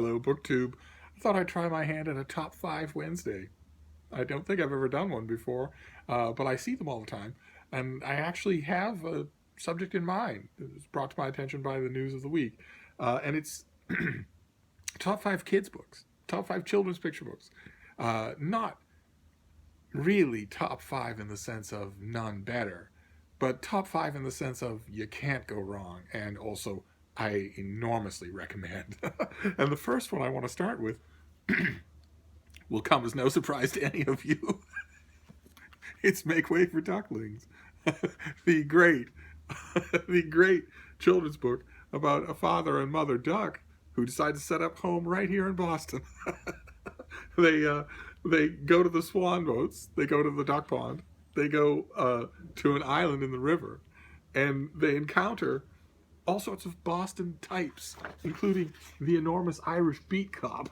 Hello, BookTube. I thought I'd try my hand at a top 5 Wednesday. I don't think I've ever done one before, but I see them all the time. And I actually have a subject in mind. It was brought to my attention by the news of the week. And it's top 5 kids' books, top 5 children's picture books. Not really top 5 in the sense of none better, but top 5 in the sense of you can't go wrong. And also, I enormously recommend. And the first one I want to start with will come as no surprise to any of you. It's Make Way for Ducklings, the great, the great children's book about a father and mother duck who decide to set up home right here in Boston. they uh, they go to the swan boats, they go to the duck pond, they go to an island in the river, and they encounter all sorts of Boston types, including the enormous Irish beat cop.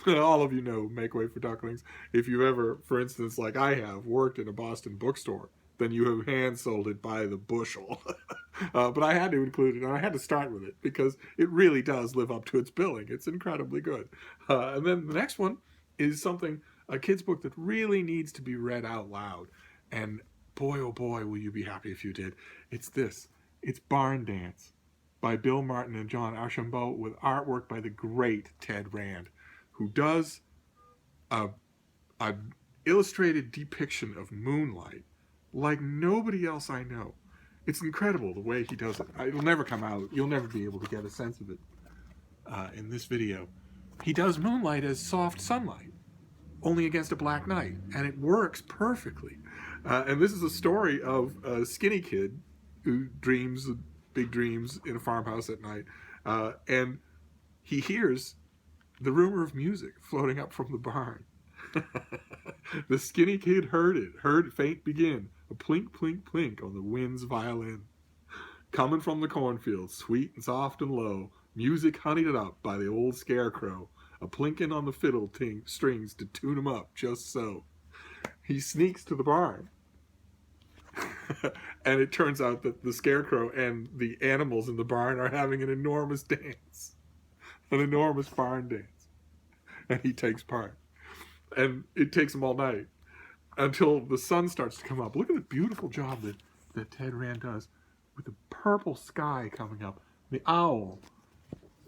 All of you know Make Way for Ducklings. If you ever, for instance, like I have, worked in a Boston bookstore, then you have hand sold it by the bushel. But I had to include it, and I had to start with it because it really does live up to its billing. It's incredibly good. And then the next one is something, a kid's book that really needs to be read out loud. And boy, oh boy, will you be happy if you did. It's this. It's Barn Dance by Bill Martin and John Archambault with artwork by the great Ted Rand, who does a illustrated depiction of moonlight like nobody else I know. It's incredible the way he does it. It'll never come out. You'll never be able to get a sense of it in this video. He does moonlight as soft sunlight, only against a black night, and it works perfectly. And this is a story of a skinny kid who dreams big dreams in a farmhouse at night, and he hears the rumor of music floating up from the barn. The skinny kid heard faint begin, a plink, plink, plink on the wind's violin. Coming from the cornfield, sweet and soft and low, music honeyed up by the old scarecrow, a plinking on the fiddle strings to tune him up just so. He sneaks to the barn. And it turns out that the scarecrow and the animals in the barn are having an enormous dance. An enormous barn dance. And he takes part. And it takes him all night until the sun starts to come up. Look at the beautiful job that Ted Rand does with the purple sky coming up. The owl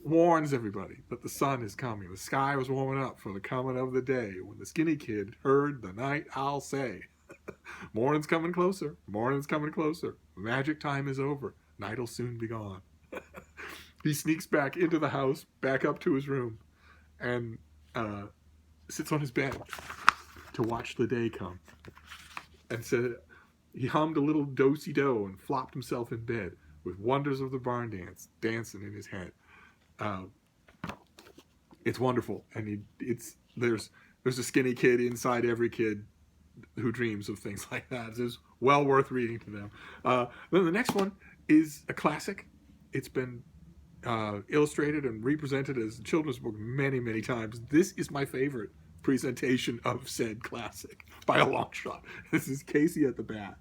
warns everybody that the sun is coming. The sky was warming up for the coming of the day when the skinny kid heard the night owl say, morning's coming closer, morning's coming closer. Magic time is over. Night'll soon be gone. He sneaks back into the house, back up to his room, and sits on his bed to watch the day come. And said he hummed a little do-si-do and flopped himself in bed with wonders of the barn dance dancing in his head. It's wonderful, and there's a skinny kid inside every kid who dreams of things like that. It's well worth reading to them. Then the next one is a classic. It's been illustrated and represented as a children's book many, many times. This is my favorite presentation of said classic by a long shot. This is Casey at the Bat.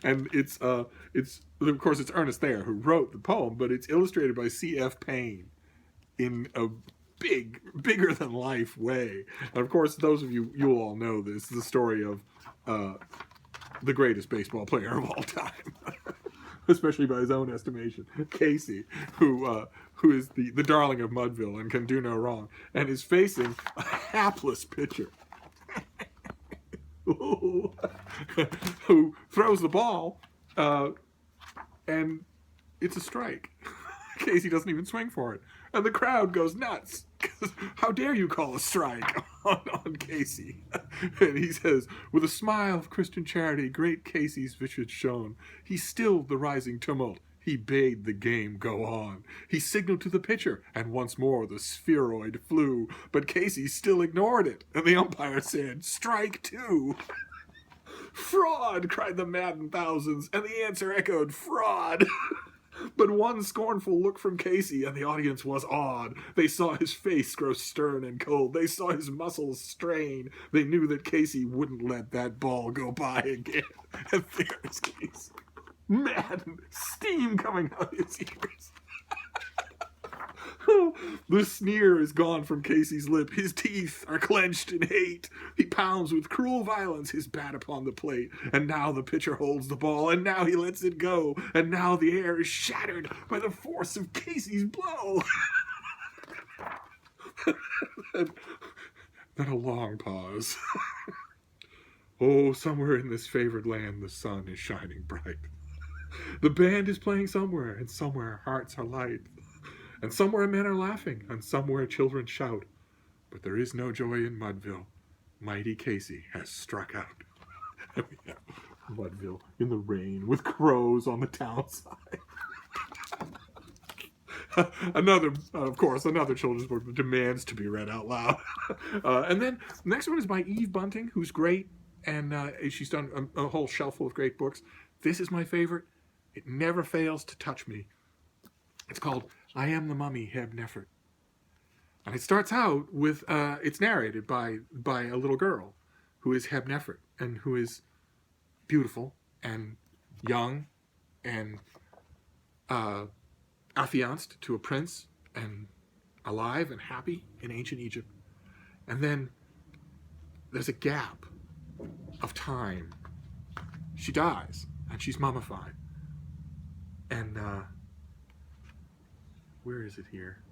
And it's of course it's Ernest Thayer who wrote the poem, but it's illustrated by C.F. Payne in a bigger than life way. And of course, those of you all know this, the story of the greatest baseball player of all time. Especially by his own estimation, Casey, who is the darling of Mudville and can do no wrong, and is facing a hapless pitcher who throws the ball, and it's a strike. Casey doesn't even swing for it, and the crowd goes nuts. How dare you call a strike on Casey? And he says, with a smile of Christian charity, great Casey's visage shone. He stilled the rising tumult. He bade the game go on. He signaled to the pitcher, and once more the spheroid flew. But Casey still ignored it, and the umpire said, strike two. Fraud, cried the maddened thousands, and the answer echoed, fraud. But one scornful look from Casey, and the audience was awed. They saw his face grow stern and cold. They saw his muscles strain. They knew that Casey wouldn't let that ball go by again. And there's Casey, mad, steam coming out his ears. The sneer is gone from Casey's lip. His teeth are clenched in hate. He pounds with cruel violence his bat upon the plate. And now the pitcher holds the ball, and now he lets it go. And now the air is shattered by the force of Casey's blow. And then a long pause. Oh, somewhere in this favored land the sun is shining bright. The band is playing somewhere, and somewhere hearts are light. And somewhere men are laughing, and somewhere children shout. But there is no joy in Mudville. Mighty Casey has struck out. Yeah, Mudville in the rain with crows on the town side. Of course, another children's book that demands to be read out loud. And then the next one is by Eve Bunting, who's great, and she's done a whole shelf full of great books. This is my favorite. It never fails to touch me. It's called I Am the Mummy, Heb Neffert. And it starts out with, it's narrated by a little girl who is Heb Neffert, and who is beautiful and young and affianced to a prince and alive and happy in ancient Egypt. And then there's a gap of time. She dies, and she's mummified. And where is it here?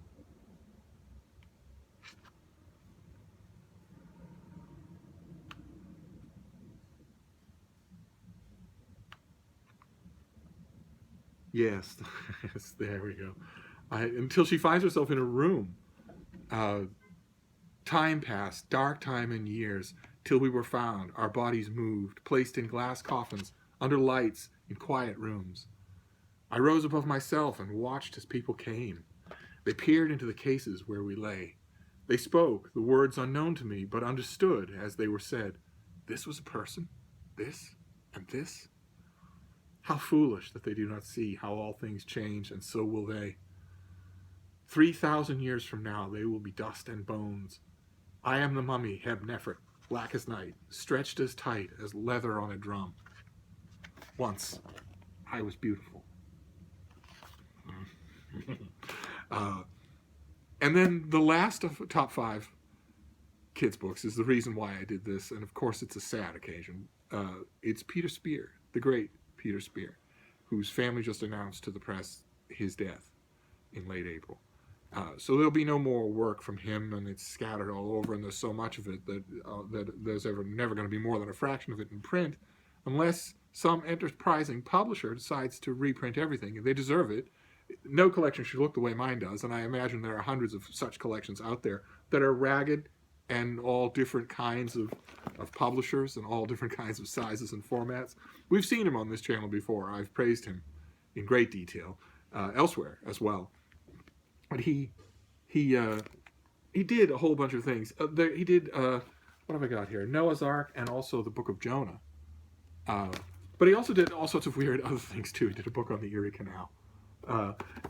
Yes, yes, there we go. Until she finds herself in a room. Time passed, dark time and years, till we were found, our bodies moved, placed in glass coffins, under lights, in quiet rooms. I rose above myself and watched as people came. They peered into the cases where we lay. They spoke, the words unknown to me, but understood as they were said. This was a person, this, and this. How foolish that they do not see how all things change, and so will they. 3,000 years from now, they will be dust and bones. I am the mummy, Heb Neffert, black as night, stretched as tight as leather on a drum. Once, I was beautiful. And then the last of top 5 kids' books is the reason why I did this, and of course it's a sad occasion. It's Peter Spear, the great Peter Spear, whose family just announced to the press his death in late April. So there'll be no more work from him, and it's scattered all over, and there's so much of it that there's never going to be more than a fraction of it in print, unless some enterprising publisher decides to reprint everything, and they deserve it. No collection should look the way mine does, and I imagine there are hundreds of such collections out there that are ragged and all different kinds of publishers and all different kinds of sizes and formats. We've seen him on this channel before. I've praised him in great detail elsewhere as well. But he did a whole bunch of things. He did, what have I got here? Noah's Ark and also the Book of Jonah. But he also did all sorts of weird other things too. He did a book on the Erie Canal.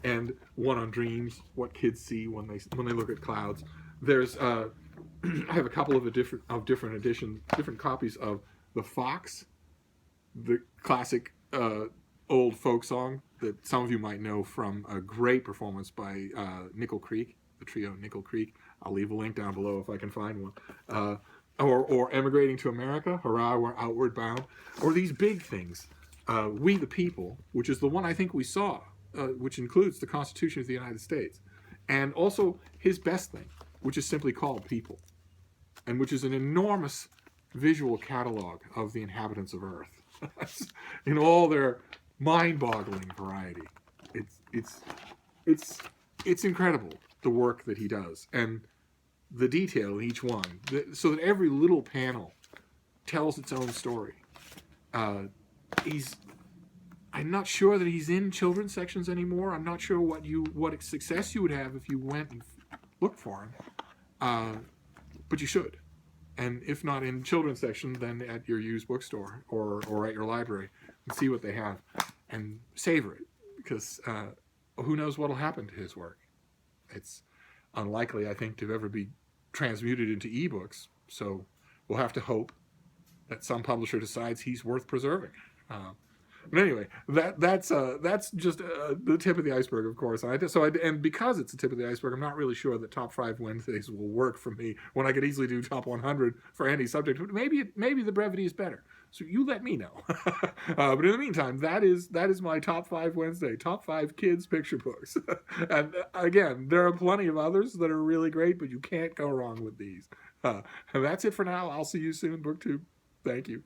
And one on dreams, what kids see when they look at clouds. There's I have a couple of different editions, different copies of The Fox, the classic old folk song that some of you might know from a great performance by Nickel Creek, the trio Nickel Creek. I'll leave a link down below if I can find one. Or Emigrating to America, Hurrah, We're Outward Bound. Or these big things, We the People, which is the one I think we saw, which includes the Constitution of the United States. And also his best thing, which is simply called People, and which is an enormous visual catalog of the inhabitants of Earth in all their mind-boggling variety. It's incredible, the work that he does, and the detail in each one, so that every little panel tells its own story. I'm not sure that he's in children's sections anymore. I'm not sure what success you would have if you went and looked for him. But you should. And if not in children's section, then at your used bookstore or at your library and see what they have and savor it, because who knows what will happen to his work. It's unlikely, I think, to ever be transmuted into ebooks, so we'll have to hope that some publisher decides he's worth preserving. But anyway, that's just the tip of the iceberg, of course. And because it's the tip of the iceberg, I'm not really sure that top 5 Wednesdays will work for me when I could easily do top 100 for any subject. Maybe the brevity is better. So you let me know. But in the meantime, that is my top 5 Wednesday, top 5 kids picture books. And again, there are plenty of others that are really great, but you can't go wrong with these. And that's it for now. I'll see you soon, BookTube. Thank you.